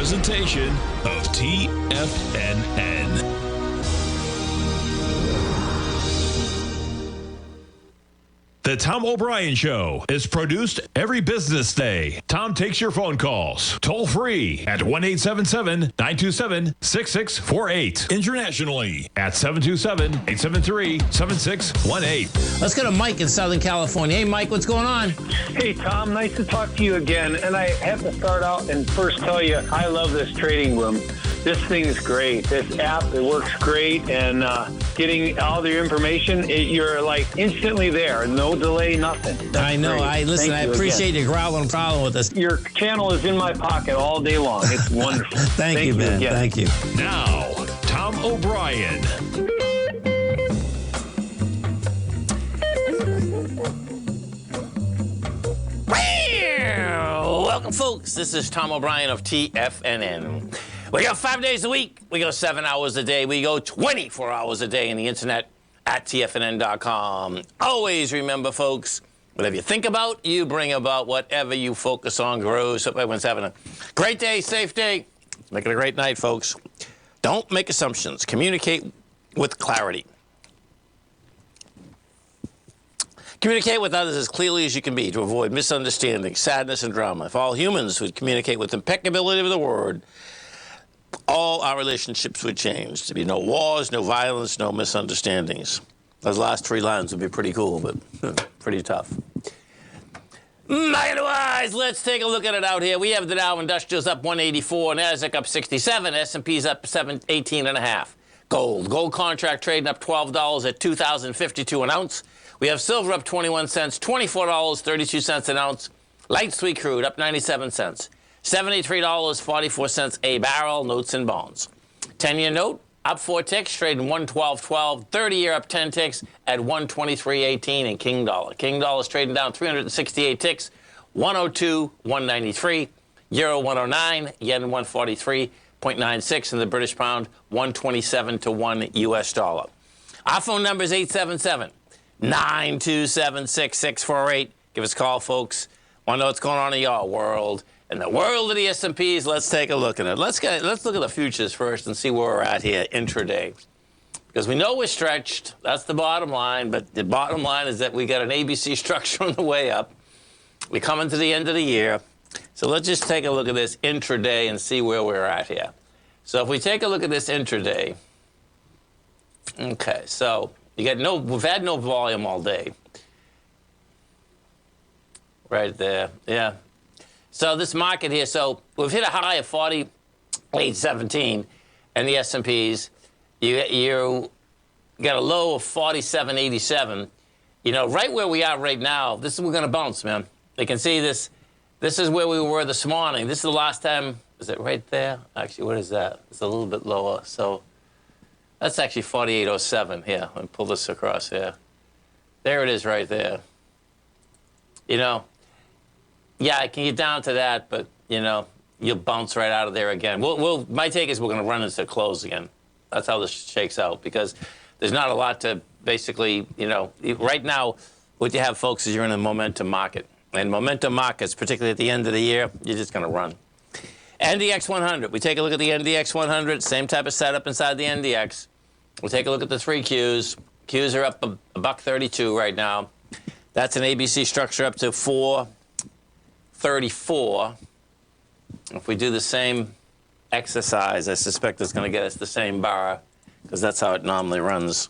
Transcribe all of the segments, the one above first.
presentation of TFNN. The Tom O'Brien Show is produced every business day. Tom takes your phone calls toll free at 1-877-927-6648. Internationally at 727-873-7618. Let's go to Mike in Southern California. Hey, Mike, what's going on? Hey, Tom, nice to talk to you again. And I have to start out and first tell you, I love this trading room. This thing is great. This app, it works great. And getting all the information, you're like instantly there. No delay, nothing. That's I know. great. I appreciate you growling problem with us. Your channel is in my pocket all day long. It's wonderful. Thank you, man. Again. Thank you. Now, Tom O'Brien. Welcome, folks. This is Tom O'Brien of TFNN. We go 5 days a week. We go 7 hours a day. We go 24 hours a day on the internet at TFNN.com. Always remember, folks, whatever you think about, you bring about. Whatever you focus on grows. Hope everyone's having a great day, safe day. Make it a great night, folks. Don't make assumptions. Communicate with clarity. Communicate with others as clearly as you can be to avoid misunderstanding, sadness, and drama. If all humans would communicate with impeccability of the word, all our relationships would change. There'd be no wars, no violence, no misunderstandings. Those last 3 lines would be pretty cool, but pretty tough. Market-wise, let's take a look at it out here. We have the Dow Industrials up 184, NASDAQ up 67, S&P's up 18.5. Gold contract trading up $12 at $2,052 an ounce. We have silver up 21 cents, $24.32 an ounce. Light sweet crude up 97 cents, $73.44 a barrel. Notes and bonds. 10-year note up 4 ticks, trading 112.12. 30-year up 10 ticks at 123.18. And King Dollar. King Dollar's trading down 368 ticks, 102.193. Euro 109, yen 143.96, and the British pound 127 to 1 US dollar. Our phone number is 877-927-6648. Give us a call, folks. Want to know what's going on in your world. In the world of the S&Ps, let's take a look at it. Let's look at the futures first and see where we're at here intraday. Because we know we're stretched. That's the bottom line. But the bottom line is that we got an ABC structure on the way up. We're coming to the end of the year. So let's just take a look at this intraday and see where we're at here. So if we take a look at this intraday, okay, so we've had no volume all day. Right there, yeah. So this market here, so we've hit a high of 48.17 in the S&Ps. You got a low of 47.87. You know, right where we are right now, this is where we're going to bounce, man. You can see this. This is where we were this morning. This is the last time. Is it right there? Actually, what is that? It's a little bit lower. So that's actually 48.07 here. Let me pull this across here. There it is right there. You know, yeah, I can get down to that, but, you know, you'll bounce right out of there again. My take is we're going to run into the close again. That's how this shakes out, because there's not a lot to basically, you know, right now, what you have, folks, is you're in a momentum market. And momentum markets, particularly at the end of the year, you're just going to run. NDX 100. We take a look at the NDX 100, same type of setup inside the NDX. We'll take a look at the 3 Qs. Qs are up $1.32 right now. That's an ABC structure up to 434. If we do the same exercise, I suspect it's going to get us the same bar, because that's how it normally runs.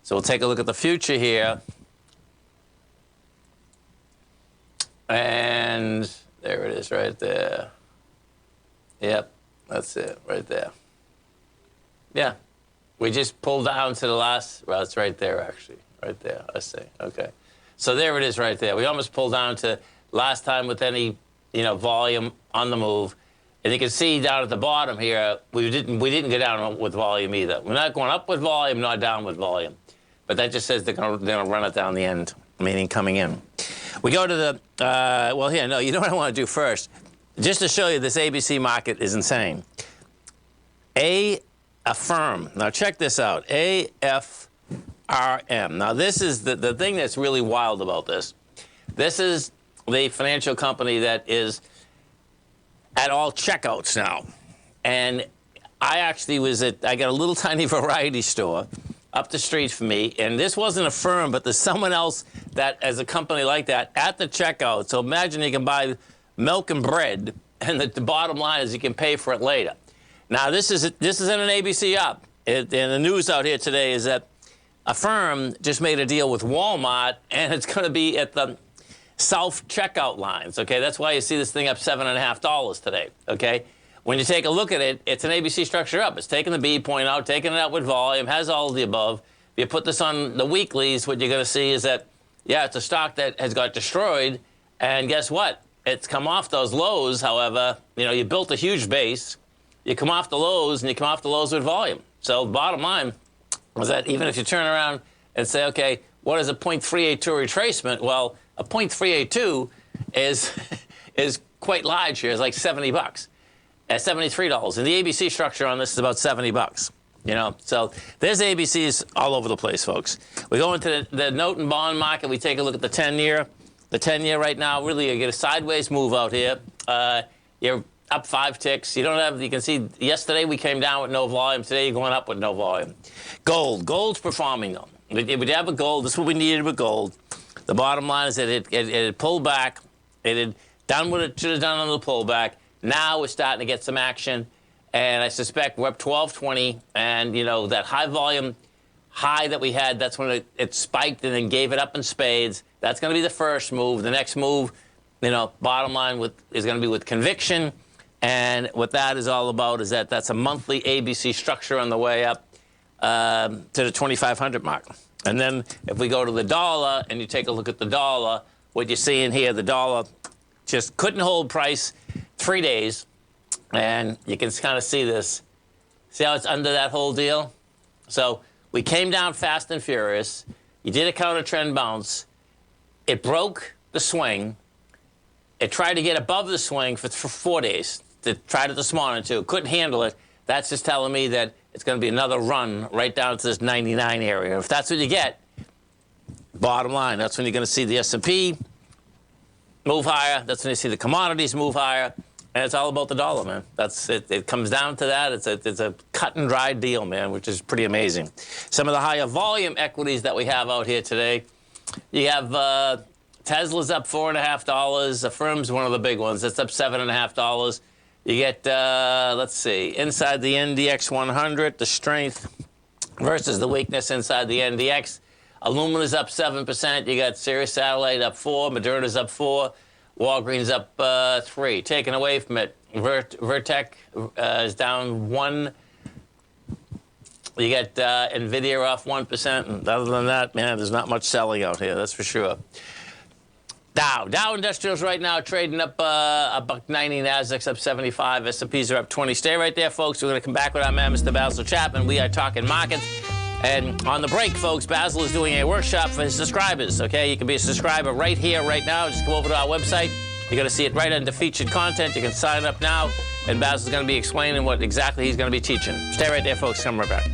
So we'll take a look at the future here. And there it is right there. Yep, that's it right there. Yeah, we just pulled down to the last, well, it's right there actually, right there, I see, okay. So there it is right there. We almost pulled down to last time with any, you know, volume on the move. And you can see down at the bottom here, we didn't go down with volume either. We're not going up with volume, not down with volume. But that just says they're going to run it down the end, meaning coming in. We go to the, well, here, no, you know what I want to do first? Just to show you this ABC market is insane. Affirm. Now, check this out. AFRM. Now, this is the thing that's really wild about this. This is the financial company that is at all checkouts now. And I actually I got a little tiny variety store up the street from me, and this wasn't a firm, but there's someone else that, as a company like that, at the checkout. So imagine you can buy milk and bread, and the bottom line is you can pay for it later. Now, this is in an ABC up. And the news out here today is that a firm just made a deal with Walmart, and it's going to be at the South checkout lines, okay? That's why you see this thing up $7.50 today, okay? When you take a look at it, it's an ABC structure up. It's taking the B point out, taking it out with volume, has all of the above. If you put this on the weeklies, what you're going to see is that, yeah, it's a stock that has got destroyed, and guess what? It's come off those lows, however. You know, you built a huge base. You come off the lows, and you come off the lows with volume. So bottom line is that even if you turn around and say, okay, what is a 0.382 retracement? Well, a 0.382 is quite large here. It's like $70. At $73. And the ABC structure on this is about $70. You know, so there's ABCs all over the place, folks. We go into the note and bond market. We take a look at the 10-year. The 10-year right now, really, you get a sideways move out here. You're up 5 ticks. You can see yesterday we came down with no volume. Today you're going up with no volume. Gold's performing though. We have a gold. This is what we needed with gold. The bottom line is that it had pulled back. It had done what it should have done on the pullback. Now we're starting to get some action, and I suspect we're up 1220, and, you know, that high volume high that we had, that's when it spiked and then gave it up in spades. That's going to be the first move. The next move, you know, bottom line is going to be with conviction, and what that is all about is that that's a monthly ABC structure on the way up to the 2,500 mark. And then if we go to the dollar and you take a look at the dollar, what you're seeing here, the dollar just couldn't hold price 3 days, and you can kind of see this. See how it's under that whole deal? So we came down fast and furious. You did a counter trend bounce. It broke the swing. It tried to get above the swing for 4 days. It tried it this morning too. Couldn't handle it. That's just telling me that it's going to be another run right down to this 99 area. If that's what you get, bottom line, that's when you're going to see the S&P move higher. That's when you see the commodities move higher. And it's all about the dollar, man. That's it. It comes down to that. It's a cut and dry deal, man, which is pretty amazing. Some of the higher volume equities that we have out here today, you have Tesla's up $4.50. Affirm's one of the big ones. It's up $7.50. You get, let's see, inside the NDX 100, the strength versus the weakness inside the NDX. Illumina's up 7%. You got Sirius Satellite up 4%. Moderna's up 4%. Walgreens up 3%. Taken away from it, Vertec is down 1%. You get NVIDIA off 1%. And other than that, man, there's not much selling out here. That's for sure. Dow Industrials right now trading up $1.90. Nasdaq's up 75. S&Ps are up 20. Stay right there, folks. We're going to come back with our man, Mr. Basil Chapman. We are talking markets. And on the break, folks, Basil is doing a workshop for his subscribers, okay? You can be a subscriber right here, right now. Just go over to our website. You're going to see it right under featured content. You can sign up now, and Basil's going to be explaining what exactly he's going to be teaching. Stay right there, folks. Come right back.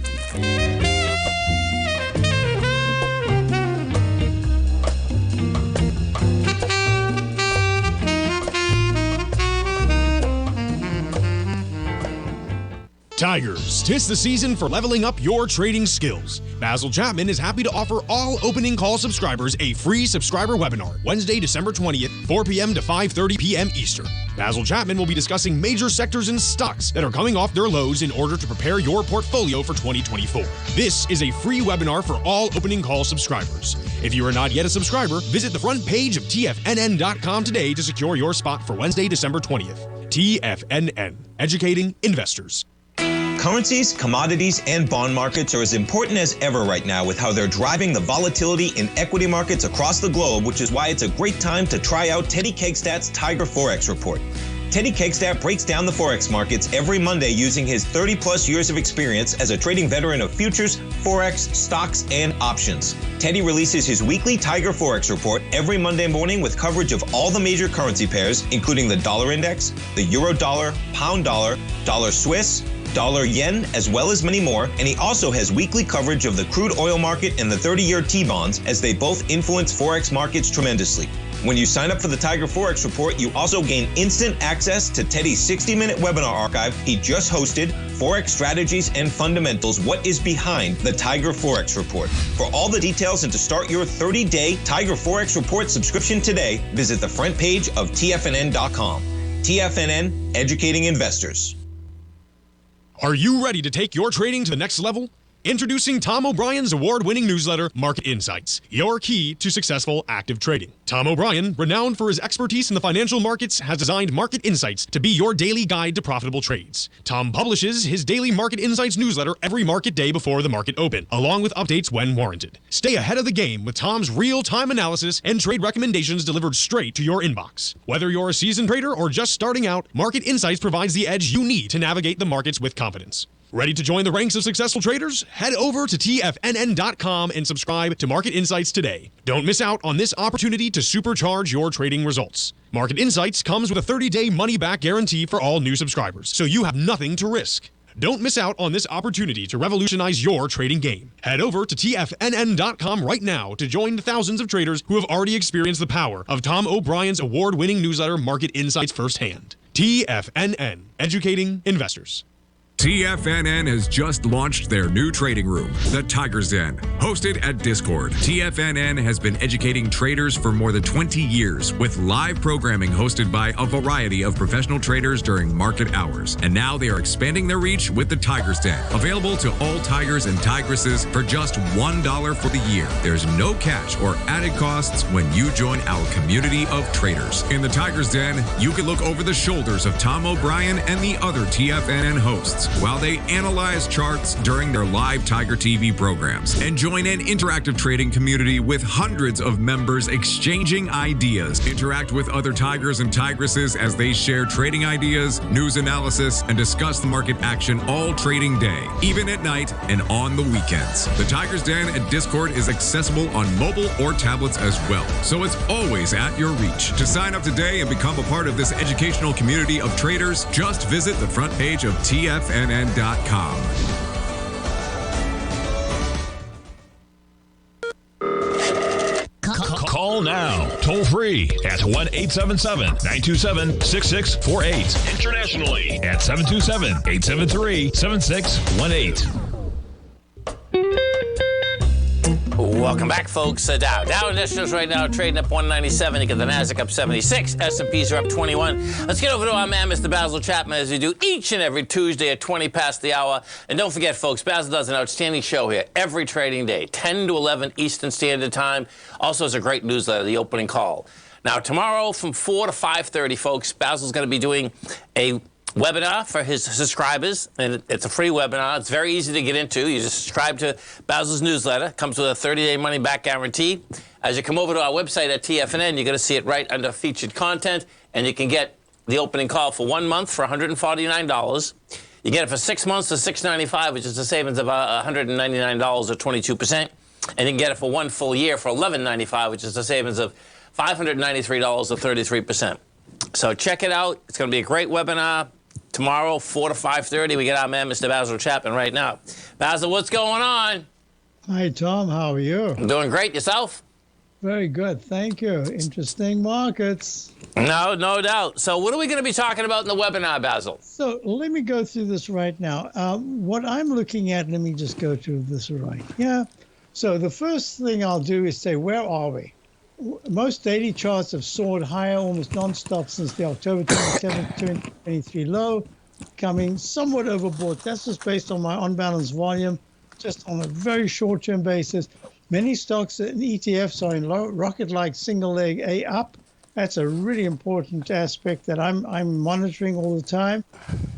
Tigers, 'tis the season for leveling up your trading skills. Basil Chapman is happy to offer all opening call subscribers a free subscriber webinar, Wednesday, December 20th, 4 p.m. to 5:30 p.m. Eastern. Basil Chapman will be discussing major sectors and stocks that are coming off their lows in order to prepare your portfolio for 2024. This is a free webinar for all opening call subscribers. If you are not yet a subscriber, visit the front page of TFNN.com today to secure your spot for Wednesday, December 20th. TFNN, educating investors. Currencies, commodities, and bond markets are as important as ever right now with how they're driving the volatility in equity markets across the globe, which is why it's a great time to try out Teddy Kakestat's Tiger Forex Report. Teddy Kakestat breaks down the Forex markets every Monday using his 30-plus years of experience as a trading veteran of futures, Forex, stocks, and options. Teddy releases his weekly Tiger Forex Report every Monday morning with coverage of all the major currency pairs, including the dollar index, the euro dollar, pound dollar, dollar Swiss, dollar yen, as well as many more, and he also has weekly coverage of the crude oil market and the 30-year T-bonds, as they both influence Forex markets tremendously. When you sign up for the Tiger Forex Report, you also gain instant access to Teddy's 60-minute webinar archive he just hosted, Forex Strategies and Fundamentals, What is Behind the Tiger Forex Report. For all the details and to start your 30-day Tiger Forex Report subscription today, visit the front page of TFNN.com. TFNN, educating investors. Are you ready to take your trading to the next level? Introducing Tom O'Brien's award-winning newsletter, Market Insights, your key to successful active trading. Tom O'Brien, renowned for his expertise in the financial markets, has designed Market Insights to be your daily guide to profitable trades. Tom publishes his daily Market Insights newsletter every market day before the market open, along with updates when warranted. Stay ahead of the game with Tom's real-time analysis and trade recommendations delivered straight to your inbox. Whether you're a seasoned trader or just starting out, Market Insights provides the edge you need to navigate the markets with confidence. Ready to join the ranks of successful traders? Head over to TFNN.com and subscribe to Market Insights today. Don't miss out on this opportunity to supercharge your trading results. Market Insights comes with a 30-day money-back guarantee for all new subscribers, so you have nothing to risk. Don't miss out on this opportunity to revolutionize your trading game. Head over to TFNN.com right now to join the thousands of traders who have already experienced the power of Tom O'Brien's award-winning newsletter, Market Insights, firsthand. TFNN, educating investors. TFNN has just launched their new trading room, the Tiger's Den. Hosted at Discord, TFNN has been educating traders for more than 20 years with live programming hosted by a variety of professional traders during market hours. And now they are expanding their reach with the Tiger's Den, available to all tigers and tigresses for just $1 for the year. There's no catch or added costs when you join our community of traders. In the Tiger's Den, you can look over the shoulders of Tom O'Brien and the other TFNN hosts while they analyze charts during their live Tiger TV programs, and join an interactive trading community with hundreds of members exchanging ideas. Interact with other tigers and tigresses as they share trading ideas, news analysis, and discuss the market action all trading day, even at night and on the weekends. The Tiger's Den at Discord is accessible on mobile or tablets as well, so it's always at your reach. To sign up today and become a part of this educational community of traders, just visit the front page of TFNN.com. Call now, toll free at 1-877-927-6648. Internationally at 727-873-7618. Welcome back, folks. Dow Industrials right now trading up 197. You get the Nasdaq up 76. S&Ps are up 21. Let's get over to our man, Mr. Basil Chapman, as we do each and every Tuesday at 20 past the hour. And don't forget, folks, Basil does an outstanding show here every trading day, 10 to 11 Eastern Standard Time. Also has a great newsletter, The Opening Call. Now, tomorrow from 4 to 5:30, folks, Basil's going to be doing a webinar for his subscribers, and it's a free webinar. It's very easy to get into. You just subscribe to Basil's newsletter. It comes with a 30-day money-back guarantee. As you come over to our website at TFNN, you're going to see it right under featured content, and you can get the opening call for 1 month for $149. You get it for 6 months for $695, which is a savings of $199 or 22%. And you can get it for 1 full year for $1195, which is a savings of $593 or 33%. So check it out. It's going to be a great webinar. Tomorrow, 4 to 5:30, we get our man, Mr. Basil Chapman, right now. Basil, what's going on? Hi, Tom. How are you? I'm doing great. Yourself? Very good. Thank you. Interesting markets. No doubt. So what are we going to be talking about in the webinar, Basil? So let me go through this right now. What I'm looking at, let me just go through this right. Yeah. So the first thing I'll do is say, where are we? Most daily charts have soared higher almost nonstop since the October 27, 2023 low, coming somewhat overbought. That's just based on my on-balance volume, just on a very short-term basis. Many stocks and ETFs are in rocket-like single-leg A up. That's a really important aspect that I'm monitoring all the time.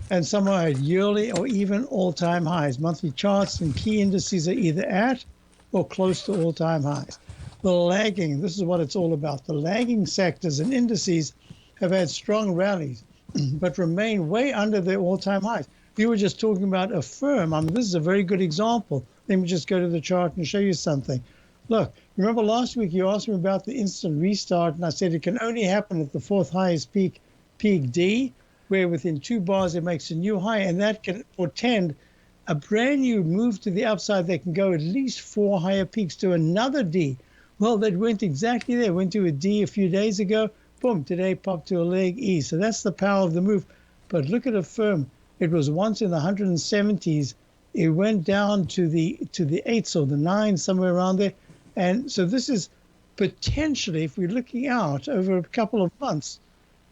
And some are at yearly or even all-time highs. Monthly charts and key indices are either at or close to all-time highs. The lagging, this is what it's all about. The lagging sectors and indices have had strong rallies, but remain way under their all-time highs. You were just talking about a firm. This is a very good example. Let me just go to the chart and show you something. Look, remember last week you asked me about the instant restart, and I said it can only happen at the fourth highest peak D, where within 2 bars it makes a new high, and that can portend a brand new move to the upside that can go at least 4 higher peaks to another D, Well, that went exactly there. Went to a D a few days ago. Boom, today popped to a leg E. So that's the power of the move. But look at a firm. It was once in the 170s. It went down to the 8s or the 9s, somewhere around there. And so this is potentially, if we're looking out over a couple of months,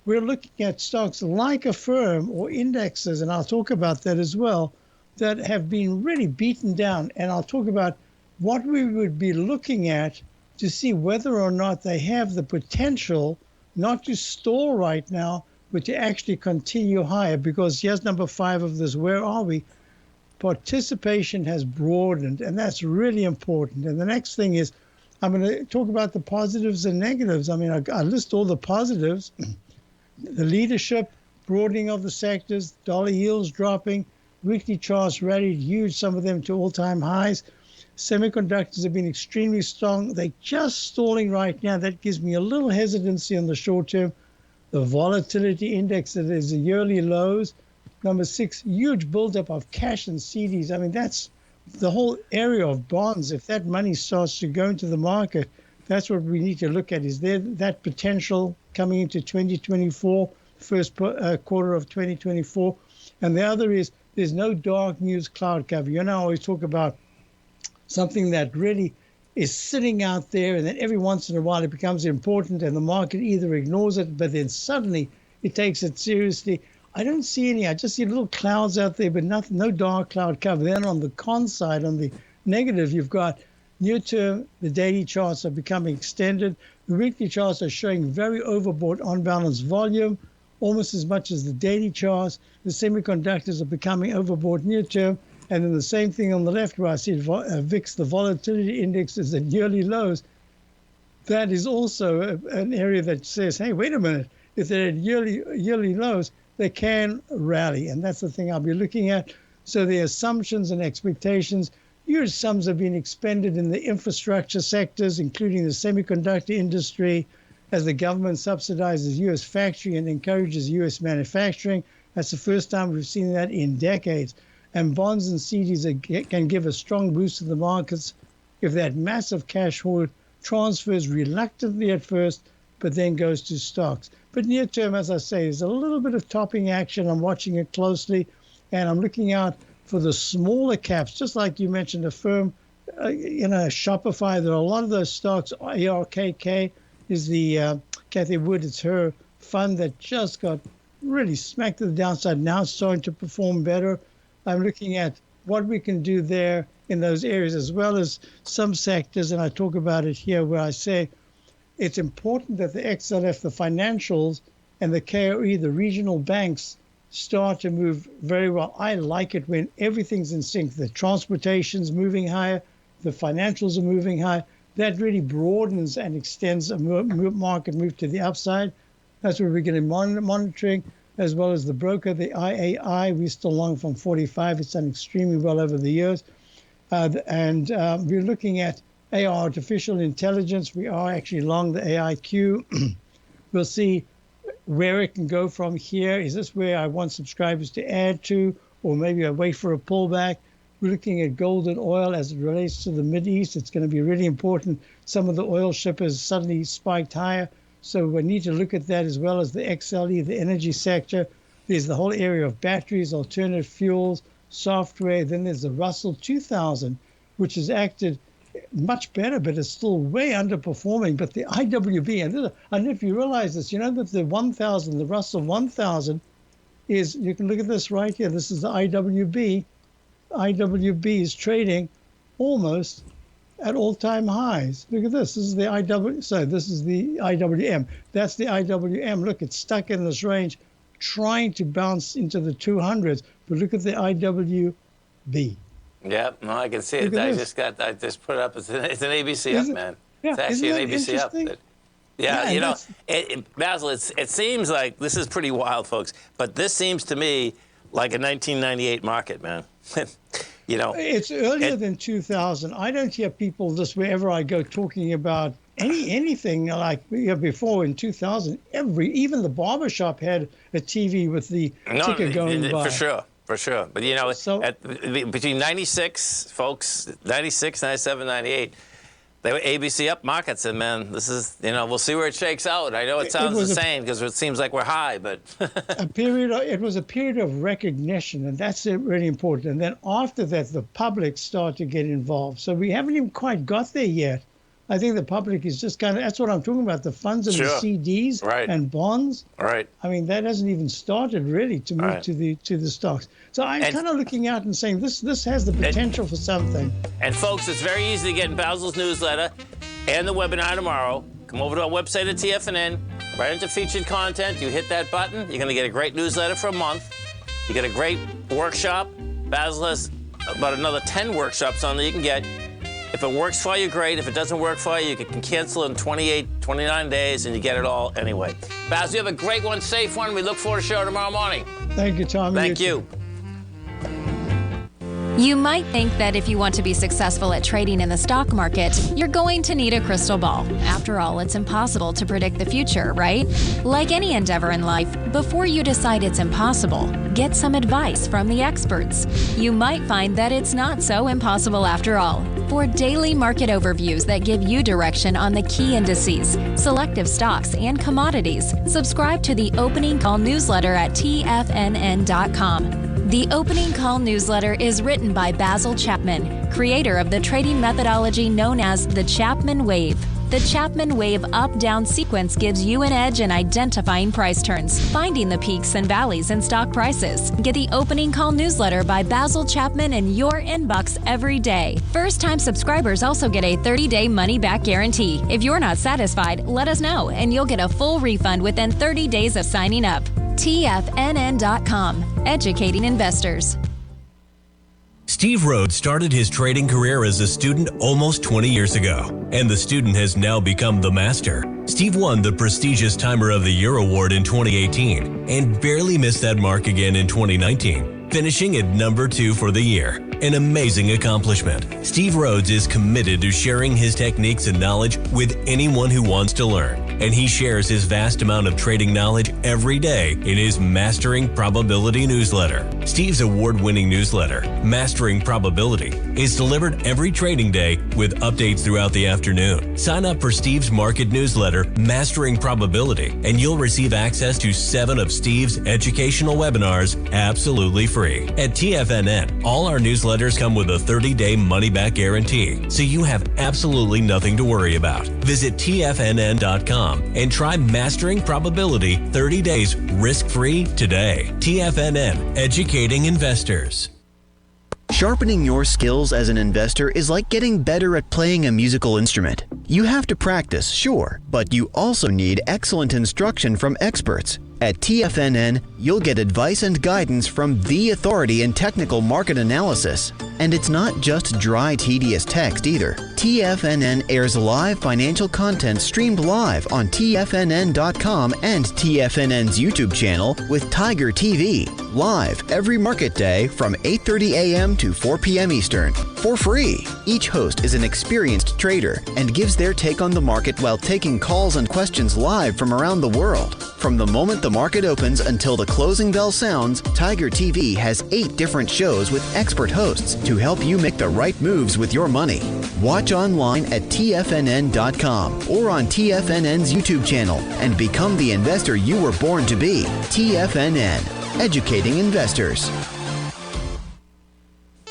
we're looking at stocks like a firm or indexes, and I'll talk about that as well, that have been really beaten down. And I'll talk about what we would be looking at to see whether or not they have the potential not to stall right now, but to actually continue higher. Because here's number 5 of this, where are we? Participation has broadened, and that's really important. And the next thing is, I'm going to talk about the positives and negatives. I mean, I list all the positives. The leadership, broadening of the sectors, dollar yields dropping, weekly charts rallied huge, some of them to all-time highs. Semiconductors have been extremely strong. They're just stalling right now. That gives me a little hesitancy on the short term. The volatility index that is the yearly lows. Number 6, huge buildup of cash and CDs. I mean, that's the whole area of bonds. If that money starts to go into the market, that's what we need to look at. Is there that potential coming into 2024, first quarter of 2024? And the other is there's no dark news cloud cover. You know, I always talk about something that really is sitting out there, and then every once in a while it becomes important, and the market either ignores it, but then suddenly it takes it seriously. I don't see any. I just see little clouds out there, but nothing, no dark cloud cover. Then on the con side, on the negative, you've got near term, the daily charts are becoming extended. The weekly charts are showing very overbought on-balance volume, almost as much as the daily charts. The semiconductors are becoming overbought near term. And then the same thing on the left, where I see VIX, the volatility index is at yearly lows. That is also an area that says, hey, wait a minute, if they're at yearly lows, they can rally. And that's the thing I'll be looking at. So the assumptions and expectations, huge sums have been expended in the infrastructure sectors, including the semiconductor industry, as the government subsidizes U.S. factory and encourages U.S. manufacturing. That's the first time we've seen that in decades. And bonds and CDs can give a strong boost to the markets if that massive cash hoard transfers reluctantly at first, but then goes to stocks. But near term, as I say, there's a little bit of topping action. I'm watching it closely, and I'm looking out for the smaller caps, just like you mentioned, a firm, Shopify. There are a lot of those stocks. ARKK is the Kathy Wood. It's her fund that just got really smacked to the downside. Now it's starting to perform better. I'm looking at what we can do there in those areas, as well as some sectors, and I talk about it here, where I say it's important that the XLF, the financials, and the KOE, the regional banks, start to move very well. I like it when everything's in sync. The transportation's moving higher, the financials are moving higher. That really broadens and extends a market move to the upside. That's what we're going to be monitoring, as well as the broker, the IAI. We're still long from 45. It's done extremely well over the years. We're looking at AI, artificial intelligence. We are actually long the AIQ. We'll see where it can go from here. Is this where I want subscribers to add to, or maybe I wait for a pullback? We're looking at gold and oil as it relates to the Mideast. It's going to be really important. Some of the oil shippers suddenly spiked higher. So we need to look at that, as well as the XLE, the energy sector. There's the whole area of batteries, alternative fuels, software. Then there's the Russell 2000, which has acted much better, but it's still way underperforming. But the IWB, and I don't know if you realize this, you know that the 1000, the Russell 1000 is, you can look at this right here. This is the IWB. IWB is trading almost at all-time highs. Look at this. This is the this is the IWM. That's the IWM. Look, it's stuck in this range, trying to bounce into the 200s. But look at the IWB. Yeah, no, I can see it. I just put it up. It's an ABC up, man. Yeah, it's actually an ABC up. Yeah, Basil, it seems like this is pretty wild, folks. But this seems to me like a 1998 market, man. It's earlier than 2000. I don't hear people just wherever I go talking about anything like before in 2000. Even the barbershop had a TV with the ticker going by. For sure. But, between 96, folks, 96, 97, 98, They were ABC up markets, and man, this is, we'll see where it shakes out. I know it sounds insane because it seems like we're high, but it was a period of recognition, and that's really important. And then after that, the public started to get involved. So we haven't even quite got there yet. I think the public is just that's what I'm talking about, the funds and the CDs and bonds. Right. I mean, that hasn't even started really to move to the stocks. So I'm kind of looking out and saying this has the potential for something. And folks, it's very easy to get in Basil's newsletter and the webinar tomorrow. Come over to our website at TFNN, right into featured content. You hit that button, you're going to get a great newsletter for a month. You get a great workshop. Basil has about another 10 workshops on there you can get. If it works for you, great. If it doesn't work for you, you can cancel in 28, 29 days, and you get it all anyway. Basil, you have a great one, safe one. We look forward to the show tomorrow morning. Thank you, Tom. Thank you. You might think that if you want to be successful at trading in the stock market, you're going to need a crystal ball. After all, it's impossible to predict the future, right? Like any endeavor in life, before you decide it's impossible, get some advice from the experts. You might find that it's not so impossible after all. For daily market overviews that give you direction on the key indices, selective stocks, and commodities, subscribe to the Opening Call newsletter at TFNN.com. The Opening Call newsletter is written by Basil Chapman, creator of the trading methodology known as the Chapman Wave. The Chapman Wave up-down sequence gives you an edge in identifying price turns, finding the peaks and valleys in stock prices. Get the Opening Call newsletter by Basil Chapman in your inbox every day. First-time subscribers also get a 30-day money-back guarantee. If you're not satisfied, let us know, and you'll get a full refund within 30 days of signing up. TFNN.com, educating investors. Steve Rhodes started his trading career as a student almost 20 years ago, and the student has now become the master. Steve won the prestigious Timer of the Year award in 2018 and barely missed that mark again in 2019, finishing at number 2 for the year. An amazing accomplishment. Steve Rhodes is committed to sharing his techniques and knowledge with anyone who wants to learn, and he shares his vast amount of trading knowledge every day in his Mastering Probability newsletter. Steve's award-winning newsletter, Mastering Probability, is delivered every trading day with updates throughout the afternoon. Sign up for Steve's market newsletter, Mastering Probability, and you'll receive access to 7 of Steve's educational webinars absolutely free. At TFNN, all our newsletters come with a 30-day money-back guarantee, so you have absolutely nothing to worry about. Visit TFNN.com and try Mastering Probability 30 days risk-free today. TFNN, educating investors. Sharpening your skills as an investor is like getting better at playing a musical instrument. You have to practice, sure, but you also need excellent instruction from experts. At TFNN, you'll get advice and guidance from the authority in technical market analysis. And it's not just dry, tedious text either. TFNN airs live financial content streamed live on TFNN.com and TFNN's YouTube channel with Tiger TV, live every market day from 8:30 a.m. to 4 p.m. Eastern, for free. Each host is an experienced trader and gives their take on the market while taking calls and questions live from around the world. From the moment the market opens until the closing bell sounds, Tiger TV has 8 different shows with expert hosts to help you make the right moves with your money. Watch online at TFNN.com or on TFNN's YouTube channel and become the investor you were born to be. TFNN, educating investors.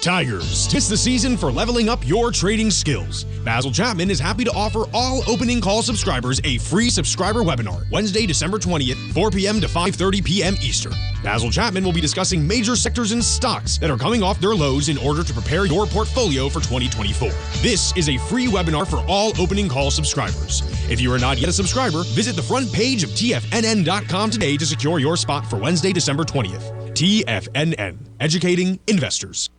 Tigers, it's the season for leveling up your trading skills. Basil Chapman is happy to offer all Opening Call subscribers a free subscriber webinar, Wednesday, December 20th, 4 p.m. to 5:30 p.m. Eastern. Basil Chapman will be discussing major sectors and stocks that are coming off their lows in order to prepare your portfolio for 2024. This is a free webinar for all Opening Call subscribers. If you are not yet a subscriber, visit the front page of TFNN.com today to secure your spot for Wednesday, December 20th. TFNN, educating investors.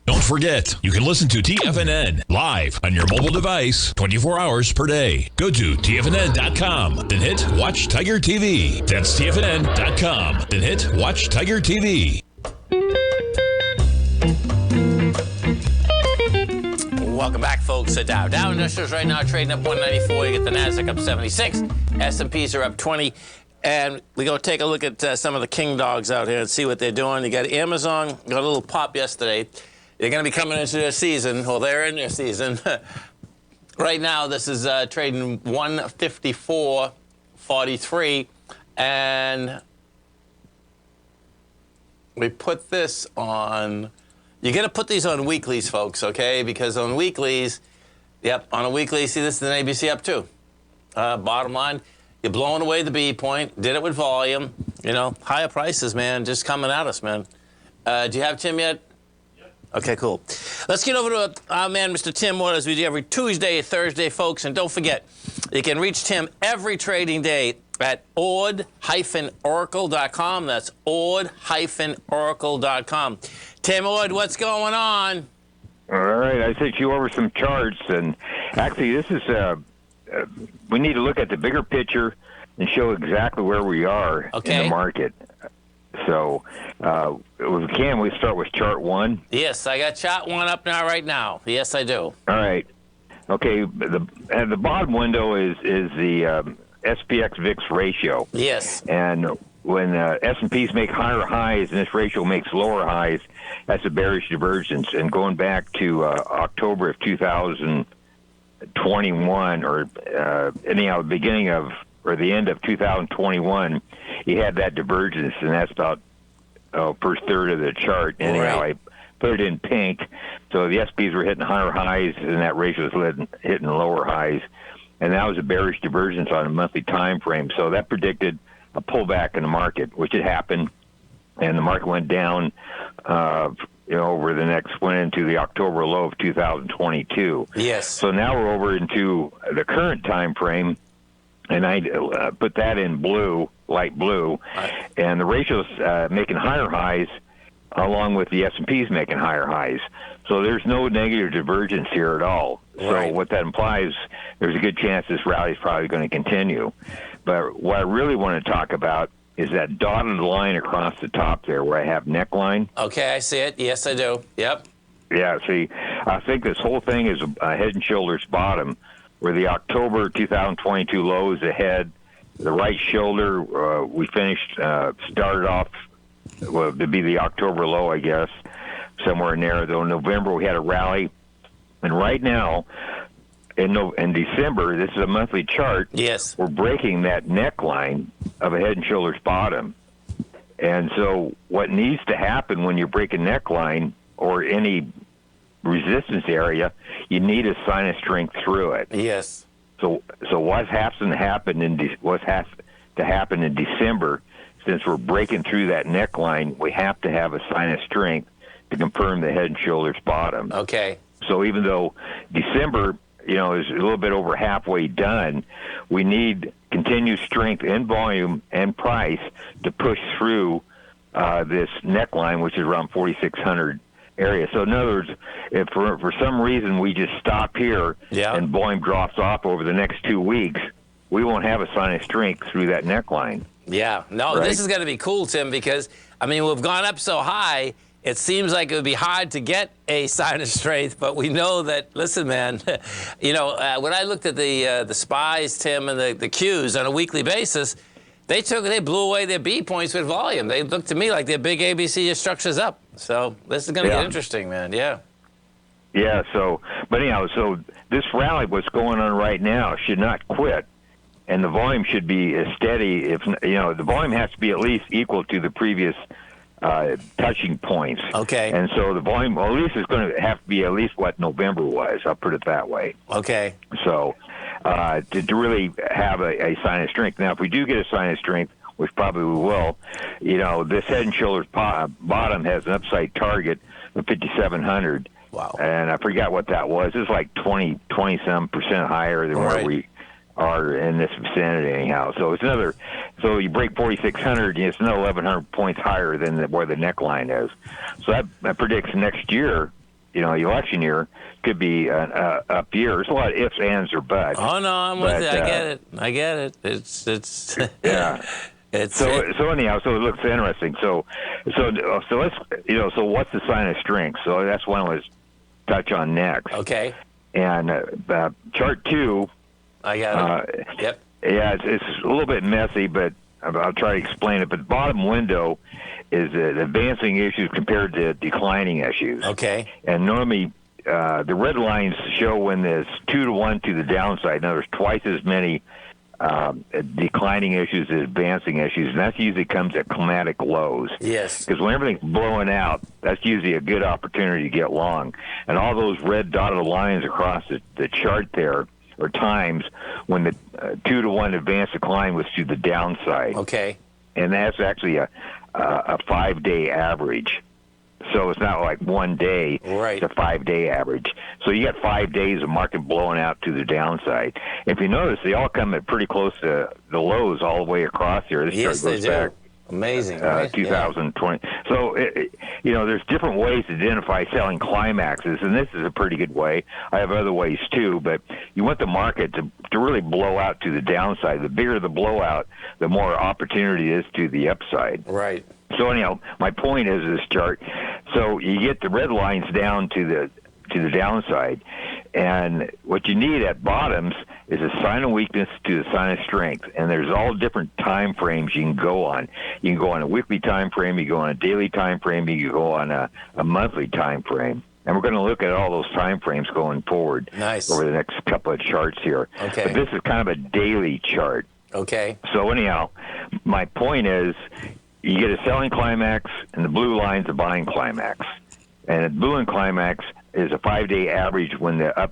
Don't forget, you can listen to TFNN live on your mobile device 24 hours per day. Go to TFNN.com, then hit Watch Tiger TV. That's TFNN.com, then hit Watch Tiger TV. Welcome back, folks. Dow Industrials right now trading up 194. You get the Nasdaq up 76. S&Ps are up 20. And we go take a look at some of the king dogs out here and see what they're doing. You got Amazon, got a little pop yesterday. They're going to be coming into their season. Well, they're in their season. Right now, this is trading 154.43, and we put this on. You got to put these on weeklies, folks, okay? Because on weeklies, on a weekly, see, this is an ABC up too. Bottom line, you're blowing away the B point. Did it with volume. Higher prices, man, just coming at us, man. Do you have Tim yet? Yep. Okay, cool. Let's get over to our man, Mr. Tim Waters. We do every Tuesday, Thursday, folks. And don't forget, you can reach Tim every trading day at ord-oracle.com. That's ord-oracle.com. Tim Ord, what's going on? All right, I sent you over some charts, and actually this is we need to look at the bigger picture and show exactly where we are in the market. So if we can, we start with chart 1. Yes, I got chart 1 up now right now. Yes, I do. All right. Okay, the bottom window is the SPX VIX ratio. Yes. And when S&Ps make higher highs and this ratio makes lower highs, that's a bearish divergence. And going back to October of 2021, or anyhow, beginning of or the end of 2021, he had that divergence, and that's about first third of the chart. Anyhow, I put it in pink, so the SPs were hitting higher highs, and that ratio was hitting lower highs, and that was a bearish divergence on a monthly time frame. So that predicted a pullback in the market, which had happened, and the market went down over the went into the October low of 2022. Yes. So now we're over into the current time frame, and I put that in blue, light blue, and the ratio's making higher highs along with the S&Ps making higher highs. So there's no negative divergence here at all. So what that implies, there's a good chance this rally is probably going to continue. But what I really want to talk about is that dotted line across the top there where I have neckline. Okay, I see it. Yes, I do. Yep. Yeah, see, I think this whole thing is a head and shoulders bottom, where the October 2022 low is ahead. The right shoulder, we finished, started off to be the October low, I guess, somewhere in there. Though in November we had a rally, and right now in December, this is a monthly chart. Yes, we're breaking that neckline of a head and shoulders bottom, and so what needs to happen when you break a neckline or any resistance area, you need a sign of strength through it. Yes. So what has to happen in December? Since we're breaking through that neckline, we have to have a sign of strength to confirm the head and shoulders bottom. Okay. So even though December, is a little bit over halfway done, we need continued strength in volume and price to push through this neckline, which is around 4,600 area. So in other words, if for some reason we just stop here and volume drops off over the next 2 weeks, we won't have a sign of strength through that neckline. Yeah. No, This is going to be cool, Tim, because, we've gone up so high, it seems like it would be hard to get a sign of strength, but we know that, listen, man, when I looked at the SPYs, Tim, and the Qs on a weekly basis, they blew away their B points with volume. They looked to me like their big ABC structures up. So this is going to get interesting, man. Yeah. Yeah. But anyhow, so this rally, what's going on right now, should not quit, and the volume should be steady. If the volume has to be at least equal to the previous touching points. Okay. And so the volume, at least, is going to have to be at least what November was. I'll put it that way. Okay. So to really have a sign of strength. Now, if we do get a sign of strength, which probably we will, this head and shoulders bottom has an upside target of 5,700. Wow. And I forgot what that was. It's like 20-some% higher than where we are in this vicinity anyhow. So it's so you break 4,600, it's another 1,100 points higher than where the neckline is. So that predicts next year, election year, could be an up year. There's a lot of ifs, ands, or buts. Oh, no, I'm with you. I get it. It's yeah. So anyhow, so it looks interesting. So let's, so what's the sign of strength? So that's one I was touch on next. Okay. And chart 2. I got it. Yep. Yeah, it's a little bit messy, but I'll try to explain it. But the bottom window is advancing issues compared to declining issues. Okay. And normally the red lines show when there's 2-to-1 to the downside. In other words, twice as many declining issues as advancing issues, and that usually comes at climatic lows. Yes. Because when everything's blowing out, that's usually a good opportunity to get long. And all those red dotted lines across the chart there are times when the 2-to-1 advanced decline was to the downside. Okay. And that's actually a 5-day average. So it's not like one day, right. It's a 5-day average. So you got 5 days of market blowing out to the downside. If you notice, they all come at pretty close to the lows all the way across here. This yes, chart goes they do. back, Amazing, right? 2020. Yeah. So, there's different ways to identify selling climaxes, and this is a pretty good way. I have other ways too, but you want the market to really blow out to the downside. The bigger the blowout, the more opportunity is to the upside. Right. So anyhow, my point is this chart. So you get the red lines down to the downside, and what you need at bottoms is a sign of weakness to the sign of strength. And there's all different time frames you can go on. You can go on a weekly time frame, you go on a daily time frame, you can go on a monthly time frame. And we're going to look at all those time frames going forward over the next couple of charts here. Okay. But this is kind of a daily chart. Okay. So anyhow, my point is, you get a selling climax, and the blue line's a buying climax. And the blue climax is a 5-day average when the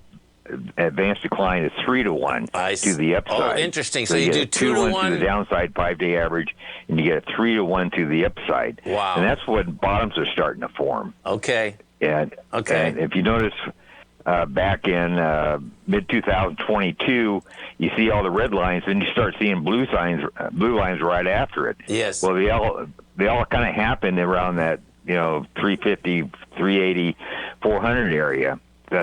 advanced decline is 3-to-1 to the upside. Oh, interesting. So you do 2-to-1 to the downside 5-day average, and you get a 3-to-1 to the upside. Wow. And that's when bottoms are starting to form. Okay. And if you notice, back in mid-2022, you see all the red lines, and you start seeing blue lines right after it. Yes. Well, they all kind of happened around that 350, 380, 400 area.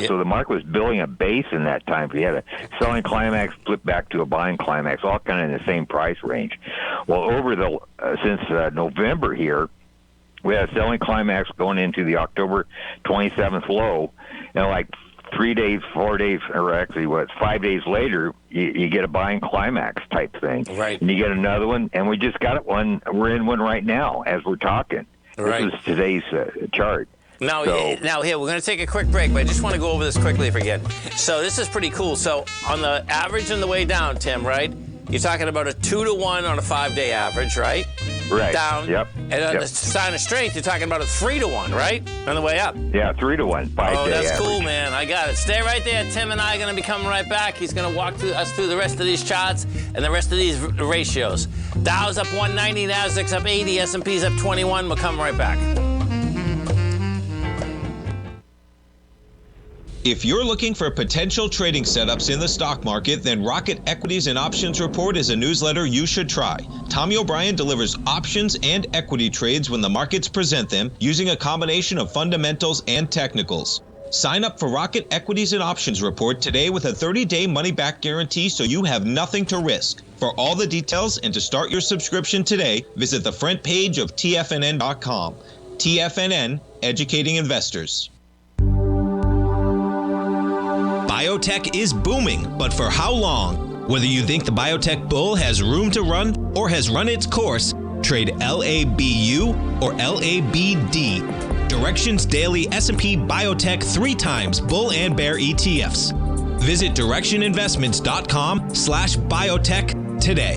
So the market was building a base in that time. You had a selling climax, flip back to a buying climax, all kind of in the same price range. Well, over since November here, we had a selling climax going into the October 27th low, and like 3 days, 4 days, or actually 5 days later, you get a buying climax type thing. Right. And you get another one, and we just got one. We're in one right now as we're talking. Right. This is today's chart. Now here, we're going to take a quick break, but I just want to go over this quickly if again. So this is pretty cool. So on the average on the way down, Tim, right? You're talking about a 2-to-1 on a 5-day average, right? Right. Down. Yep. And on the sign of strength, you're talking about a 3-to-1, right? On the way up. Yeah, 3-to-1, 5-day Oh, that's average. cool, man. I got it. Stay right there. Tim and I are going to be coming right back. He's going to walk us through the rest of these charts and the rest of these ratios. Dow's up 190, Nasdaq's up 80, S&P's up 21. We'll come right back. If you're looking for potential trading setups in the stock market, then Rocket Equities and Options Report is a newsletter you should try. Tommy O'Brien delivers options and equity trades when the markets present them, using a combination of fundamentals and technicals. Sign up for Rocket Equities and Options Report today with a 30-day money-back guarantee, so you have nothing to risk. For all the details and to start your subscription today, visit the front page of TFNN.com. TFNN, educating investors. Biotech is booming, but for how long? Whether you think the biotech bull has room to run or has run its course, trade LABU or LABD. Direction's daily S&P Biotech 3 times bull and bear ETFs. Visit directioninvestments.com/biotech today.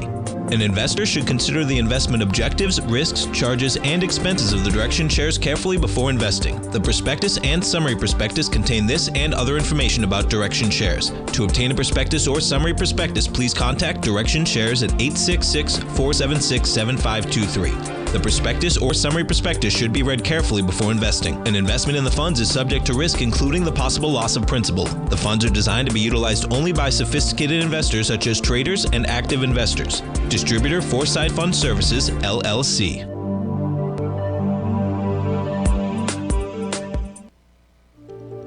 An investor should consider the investment objectives, risks, charges, and expenses of the Direction shares carefully before investing. The prospectus and summary prospectus contain this and other information about Direction shares. To obtain a prospectus or summary prospectus, please contact Direction shares at 866-476-7523. The prospectus or summary prospectus should be read carefully before investing. An investment in the funds is subject to risk, including the possible loss of principal. The funds are designed to be utilized only by sophisticated investors such as traders and active investors. Distributor Foresight Fund Services, LLC.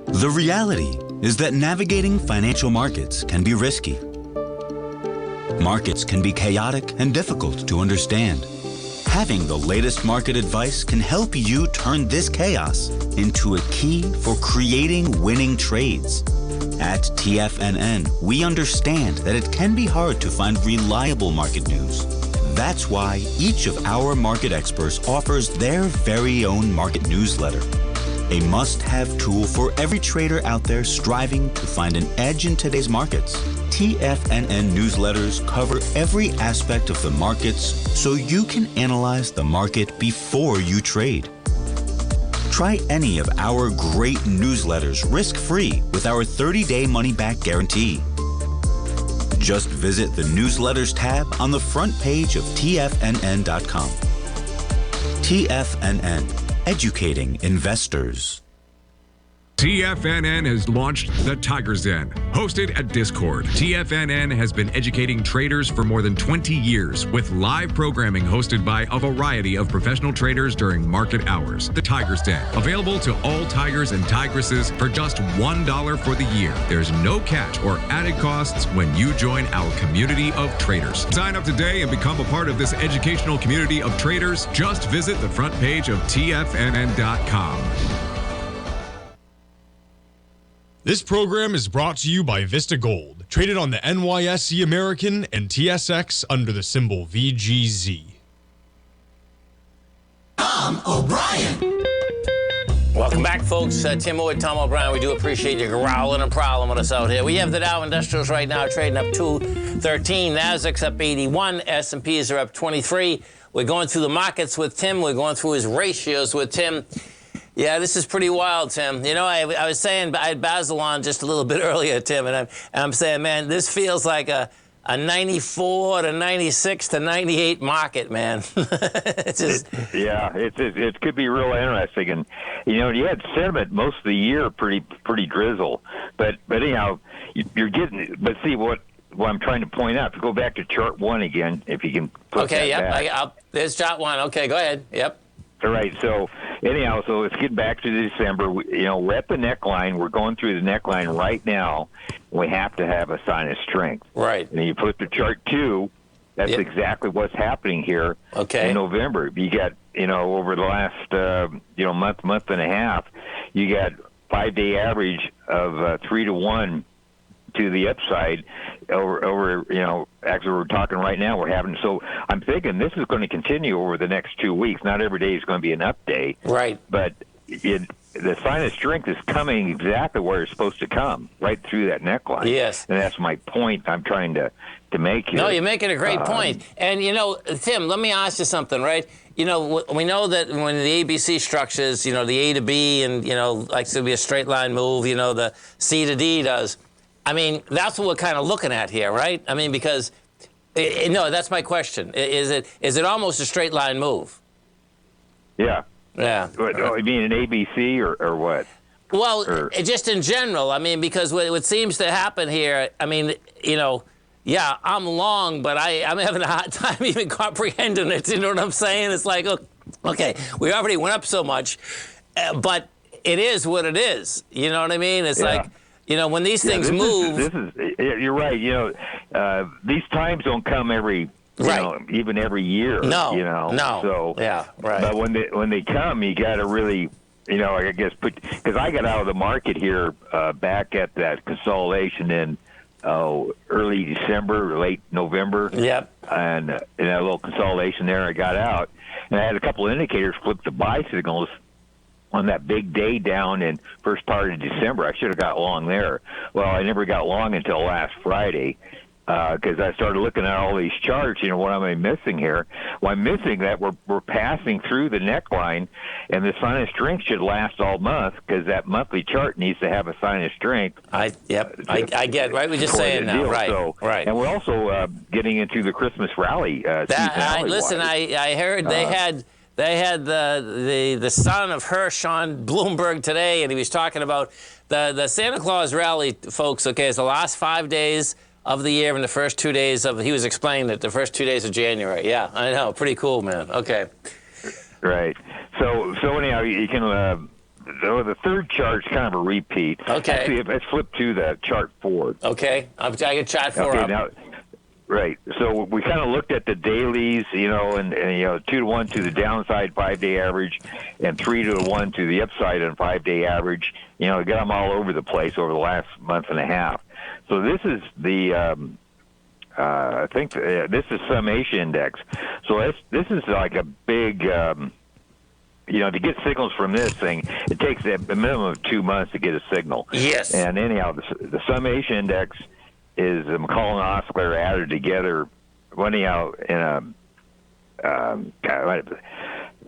The reality is that navigating financial markets can be risky. Markets can be chaotic and difficult to understand. Having the latest market advice can help you turn this chaos into a key for creating winning trades. At TFNN, we understand that it can be hard to find reliable market news. That's why each of our market experts offers their very own market newsletter. a must-have tool for every trader out there striving to find an edge in today's markets. TFNN newsletters cover every aspect of the markets so you can analyze the market before you trade. Try any of our great newsletters risk-free with our 30-day money-back guarantee. Just visit the Newsletters tab on the front page of TFNN.com. TFNN, educating investors. TFNN has launched the Tiger's Den. Hosted at Discord, TFNN has been educating traders for more than 20 years with live programming hosted by a variety of professional traders during market hours. The Tiger's Den, available to all tigers and tigresses for just $1 for the year. There's no catch or added costs when you join our community of traders. Sign up today and become a part of this educational community of traders. Just visit the front page of TFNN.com. This program is brought to you by Vista Gold, traded on the NYSE American and TSX under the symbol VGZ. Tom O'Brien. Welcome back, folks. Tim Wood, Tom O'Brien. We do appreciate you growling and prowling with us out here. We have the Dow Industrials right now trading up 213. Nasdaq's up 81. S&Ps are up 23. We're going through the markets with Tim. We're going through his ratios with Tim. Yeah, this is pretty wild, Tim. You know, I was saying, I had Basil on just a little bit earlier, Tim, and I'm saying, man, this feels like a 94 to 96 to 98 market, man. It's just... It could be real interesting. And, you know, you had sentiment most of the year pretty drizzle. But anyhow, you're getting... But see, what I'm trying to point out, to go back to chart 1 again, if you can put that back. There's chart 1. Okay, go ahead. Yep. All right, so anyhow, let's get back to December. We're at the neckline. We're going through the neckline right now. We have to have a sign of strength. Right. And you flip to chart 2, that's exactly what's happening here in November. You got, over the last, month and a half, you got 5-day average of 3 to 1 to the upside over actually we're talking right now, we're having, so I'm thinking this is going to continue over the next 2 weeks. Not every day is going to be an up day. Right. But the sign of strength is coming exactly where it's supposed to come, right through that neckline. Yes. And that's my point I'm trying to make here. No, you're making a great point. And, Tim, let me ask you something, right? We know that when the ABC structures, the A to B and, like to be a straight line move, the C to D does. I mean, that's what we're kind of looking at here, right? I mean, because, no, that's my question. Is it almost a straight line move? Yeah. Yeah. You mean an ABC or what? Well, just in general. I mean, because what seems to happen here, I mean, I'm long, but I'm having a hard time even comprehending it. You know what I'm saying? It's like, okay, we already went up so much, but it is what it is. You know what I mean? It's like... when these things move... You're right. These times don't come even every year. No. So, yeah, right. But when they come, you got to really, I guess, because I got out of the market here back at that consolidation in early December, late November. Yep. And in that little consolidation there, I got out. And I had a couple of indicators flip to buy signals on that big day down in first part of December. I should have got long there. Well, I never got long until last Friday because I started looking at all these charts. What am I missing here? Well, I'm missing that we're passing through the neckline, and the sign of strength should last all month because that monthly chart needs to have a sign of strength. I get right. We're just saying now, right? So, right. And we're also getting into the Christmas rally. Listen, I heard they had. They had the son of Hirsch on Bloomberg today, and he was talking about the Santa Claus rally, folks. Okay, it's the last 5 days of the year and the first 2 days of. He was explaining it, the first 2 days of January. Yeah, I know, pretty cool, man. Okay. Right. So anyhow, you can. The third chart's kind of a repeat. Okay. Actually, let's flip to the chart 4. Okay, I get chart 4 up. Now, right. So we kind of looked at the dailies, and 2 to 1 to the downside 5-day average, and 3 to 1 to the upside on 5-day average. Got them all over the place over the last month and a half. So this is the, I think this is summation index. So this is like a big, to get signals from this thing, it takes a minimum of 2 months to get a signal. Yes. And anyhow, the summation index is a McCall and oscillator added together. Anyhow, in a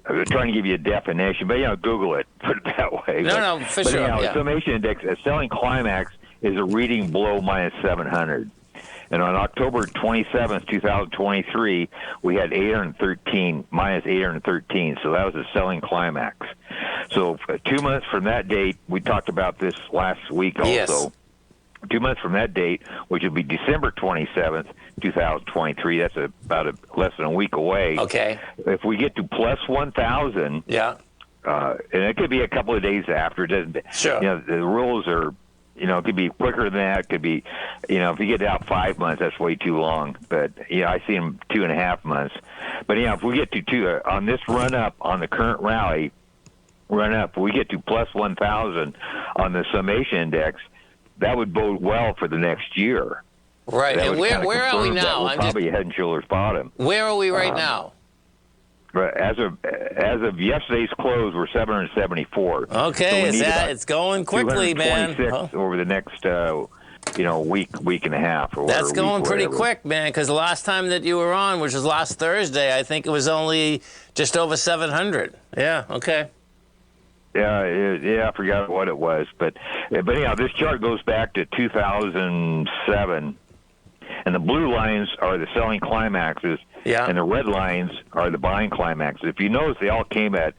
I'm trying to give you a definition, but Google it. Put it that way. No, for sure. Anyhow, the summation index, a selling climax is a reading below minus 700. And on October 27th, 2023, we had 813, minus 813. So that was a selling climax. So 2 months from that date, we talked about this last week also. Yes. 2 months from that date, which would be December 27th, 2023, that's about less than a week away. Okay. If we get to plus 1,000, yeah, and it could be a couple of days after. It doesn't. Sure. The rules are. It could be quicker than that. It could be, if you get out 5 months, that's way too long. But, I see them 2.5 months. But, if we get to on this run-up, on the current rally, we get to plus 1,000 on the summation index, that would bode well for the next year. Right. That And where are we now? We're probably head and shoulders bottom. Where are we right now? As of yesterday's close, we're 774. Okay, so it's going quickly, man. Over the next week and a half. Or That's going pretty whatever. quick, man. Because the last time that you were on, which was last Thursday, I think it was only just over 700. Yeah. Okay. Yeah, I forgot what it was, but this chart goes back to 2007, and the blue lines are the selling climaxes. Yeah. And the red lines are the buying climaxes. If you notice, they all came at,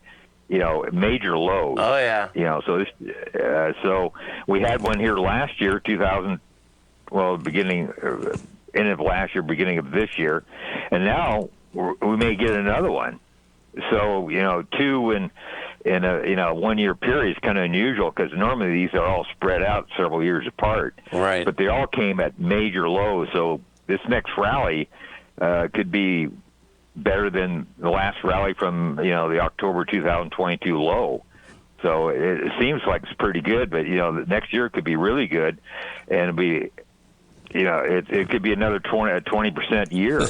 major lows. Oh yeah. So we had one here last year, end of last year, beginning of this year, and now we may get another one. So two in a 1 year period is kind of unusual because normally these are all spread out several years apart. Right. But they all came at major lows. So this next rally could be better than the last rally from the October 2022 low. So it seems like it's pretty good, but the next year could be really good, and it'll be it could be another 20% year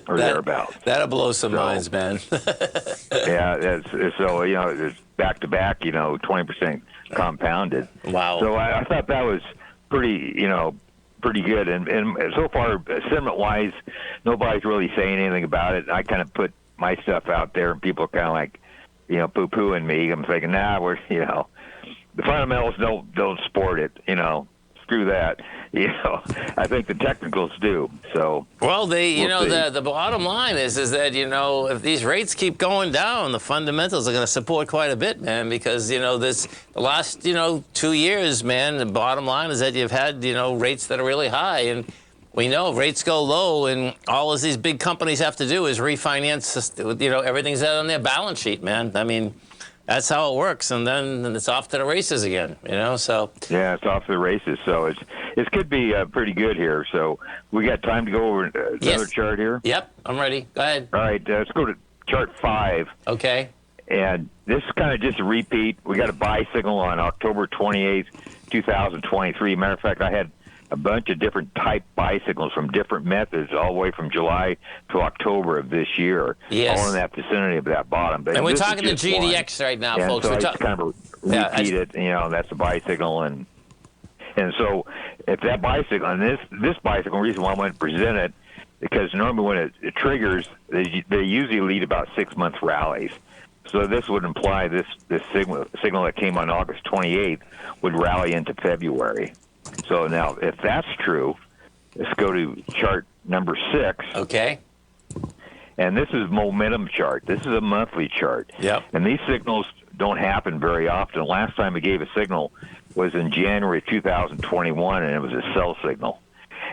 or thereabouts. That'll blow some minds, man. Yeah, it's back to back, 20% compounded. Wow. So I thought that was pretty good, and so far, sentiment-wise, nobody's really saying anything about it. I kind of put my stuff out there, and people are kind of like, poo-pooing me. I'm thinking, we're, the fundamentals don't support it, screw that. I think the technicals do. So well, the bottom line is that if these rates keep going down, the fundamentals are going to support quite a bit, man. Because the last 2 years, man, the bottom line is that you've had rates that are really high, and we know rates go low, and all of these big companies have to do is refinance. Everything's out on their balance sheet, man. I mean, that's how it works, and then it's off to the races again. So yeah, it's off to the races. So it could be pretty good here. So we got time to go over another chart here. Yep, I'm ready. Go ahead. All right, let's go to chart 5. Okay. And this is kind of just a repeat. We got a buy signal on October 28th, 2023. Matter of fact, I had a bunch of different type buy signals from different methods all the way from July to October of this year. Yes. All in that vicinity of that bottom. But and we're talking the GDX right now, and folks. So I just kind of repeat it. That's a buy signal. And so if that buy signal, and this buy signal, the reason why I want to present it, because normally when it triggers, they usually lead about 6 month rallies. So this would imply this signal that came on August 28th would rally into February. So now, if that's true, let's go to chart number 6. Okay. And this is momentum chart. This is a monthly chart. Yep. And these signals don't happen very often. Last time it gave a signal was in January 2021, and it was a sell signal.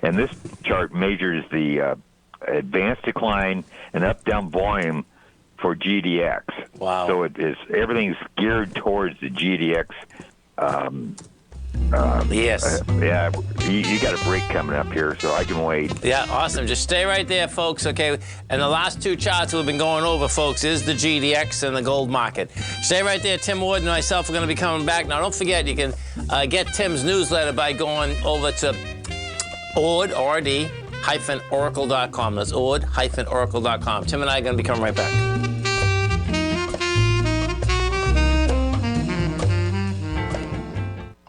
And this chart measures the advanced decline and up-down volume for GDX. Wow. So everything's geared towards the GDX. Yes. Yeah, you got a break coming up here, so I can wait. Yeah, awesome. Just stay right there, folks, okay? And the last two charts we've been going over, folks, is the GDX and the gold market. Stay right there. Tim Ward and myself are going to be coming back. Now, don't forget, you can get Tim's newsletter by going over to ord-oracle.com. That's ord-oracle.com. Tim and I are going to be coming right back.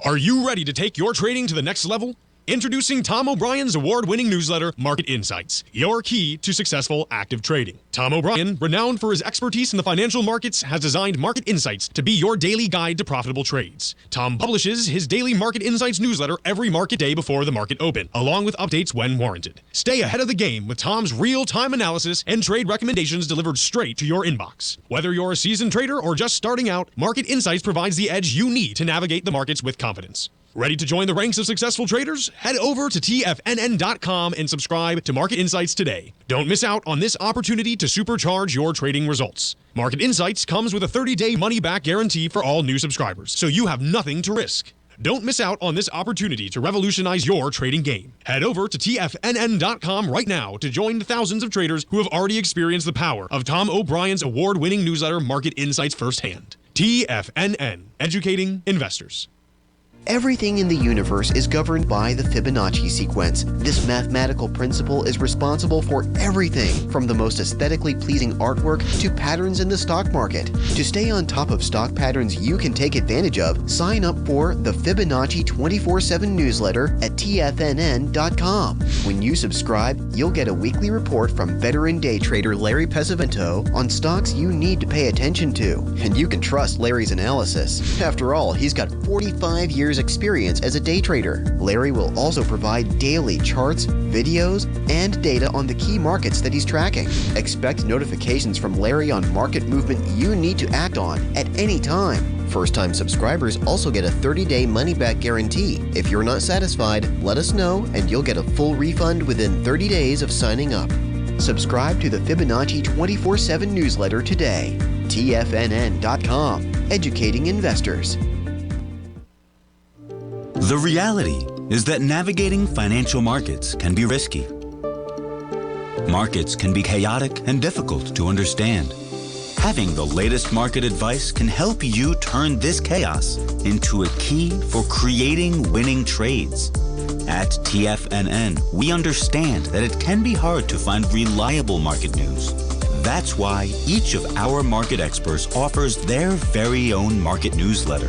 Are you ready to take your trading to the next level? Introducing Tom O'Brien's award-winning newsletter, Market Insights, your key to successful active trading. Tom O'Brien, renowned for his expertise in the financial markets, has designed Market Insights to be your daily guide to profitable trades. Tom publishes his daily Market Insights newsletter every market day before the market open, along with updates when warranted. Stay ahead of the game with Tom's real-time analysis and trade recommendations delivered straight to your inbox. Whether you're a seasoned trader or just starting out, Market Insights provides the edge you need to navigate the markets with confidence. Ready to join the ranks of successful traders? Head over to TFNN.com and subscribe to Market Insights today. Don't miss out on this opportunity to supercharge your trading results. Market Insights comes with a 30-day money-back guarantee for all new subscribers, so you have nothing to risk. Don't miss out on this opportunity to revolutionize your trading game. Head over to TFNN.com right now to join the thousands of traders who have already experienced the power of Tom O'Brien's award-winning newsletter, Market Insights, firsthand. TFNN, educating investors. Everything in the universe is governed by the Fibonacci sequence. This mathematical principle is responsible for everything from the most aesthetically pleasing artwork to patterns in the stock market. To stay on top of stock patterns you can take advantage of, sign up for the Fibonacci 24/7 newsletter at TFNN.com. When you subscribe, you'll get a weekly report from veteran day trader Larry Pesavento on stocks you need to pay attention to. And you can trust Larry's analysis. After all, he's got 45 years experience as a day trader. Larry will also provide daily charts, videos, and data on the key markets that he's tracking. Expect notifications from Larry on market movement you need to act on at any time. First-time subscribers also get a 30-day money-back guarantee. If you're not satisfied, let us know and you'll get a full refund within 30 days of signing up. Subscribe to the Fibonacci 24/7 newsletter today. TFNN.com, educating investors. The reality is that navigating financial markets can be risky. Markets can be chaotic and difficult to understand. Having the latest market advice can help you turn this chaos into a key for creating winning trades. At TFNN, we understand that it can be hard to find reliable market news. That's why each of our market experts offers their very own market newsletter.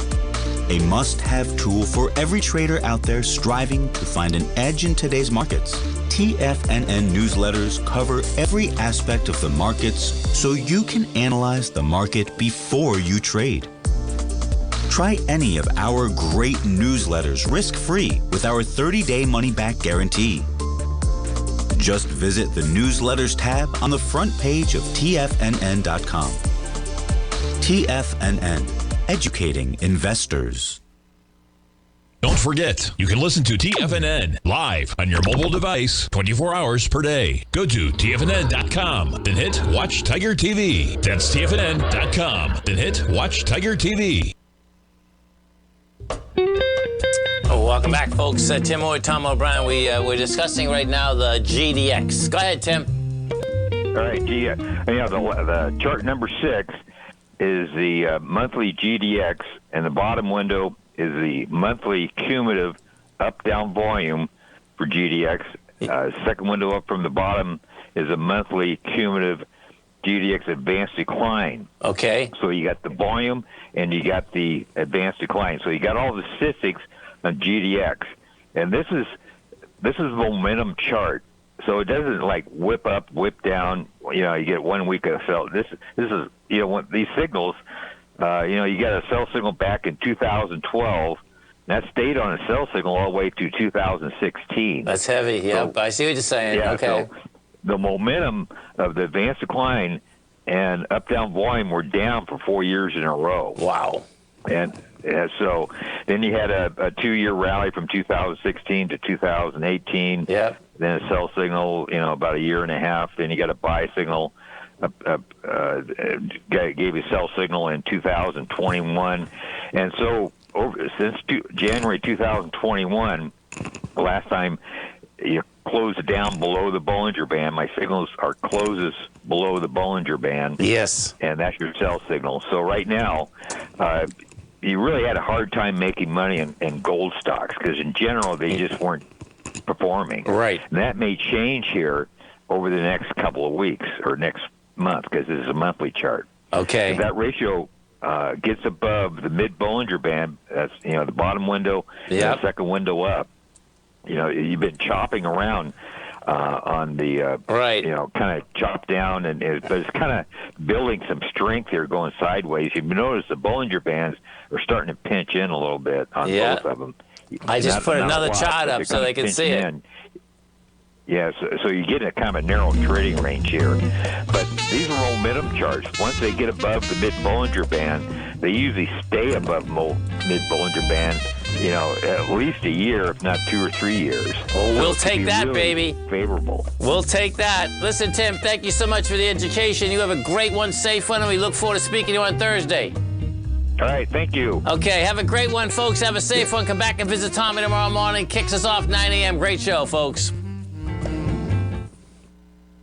A must-have tool for every trader out there striving to find an edge in today's markets. TFNN newsletters cover every aspect of the markets so you can analyze the market before you trade. Try any of our great newsletters risk-free with our 30-day money-back guarantee. Just visit the Newsletters tab on the front page of TFNN.com. TFNN. Educating investors. Don't forget, you can listen to TFNN live on your mobile device 24 hours per day. Go to TFNN.com, then hit Watch Tiger TV. That's TFNN.com, then hit Watch Tiger TV. Welcome back, folks. Tim Moore, Tom O'Brien. We're discussing right now the GDX. Go ahead, Tim. All right, the chart number 6 is the monthly GDX, and the bottom window is the monthly cumulative up-down volume for GDX. Second window up from the bottom is a monthly cumulative GDX advanced decline. Okay. So you got the volume and you got the advanced decline. So you got all the statistics on GDX, and this is a momentum chart. So it doesn't like whip up, whip down. You get 1 week of sell. This is when these signals. You got a sell signal back in 2012. And that stayed on a sell signal all the way to 2016. That's heavy. Yep, I see what you're saying. Yeah, okay. So the momentum of the advanced decline and up-down volume were down for 4 years in a row. Wow. And so then you had a 2-year rally from 2016 to 2018. Yeah. Then a sell signal, about a year and a half. Then you got a buy signal. Gave a sell signal in 2021. And so since January 2021, the last time you closed down below the Bollinger Band, my signals are closes below the Bollinger Band. Yes. And that's your sell signal. So right now, you really had a hard time making money in gold stocks because in general they just weren't performing. Right. And that may change here over the next couple of weeks or next month because this is a monthly chart. Okay. If that ratio gets above the mid-Bollinger Band, that's, the bottom window, and the second window up, you've been chopping around on the, kind of chop down, but it's kind of building some strength here going sideways. You've noticed the Bollinger Bands are starting to pinch in a little bit on both of them. I just put another chart up so they can see it. Yeah, so you get a kind of a narrow trading range here. But these are momentum charts. Once they get above the mid-Bollinger Band, they usually stay above mid-Bollinger Band, at least a year, if not 2 or 3 years. Oh, we'll take that, really baby. Favorable. We'll take that. Listen, Tim, thank you so much for the education. You have a great one, safe one, and we look forward to speaking to you on Thursday. All right, thank you. Okay, have a great one, folks. Have a safe one. Come back and visit Tommy tomorrow morning. Kicks us off 9 a.m. Great show, folks.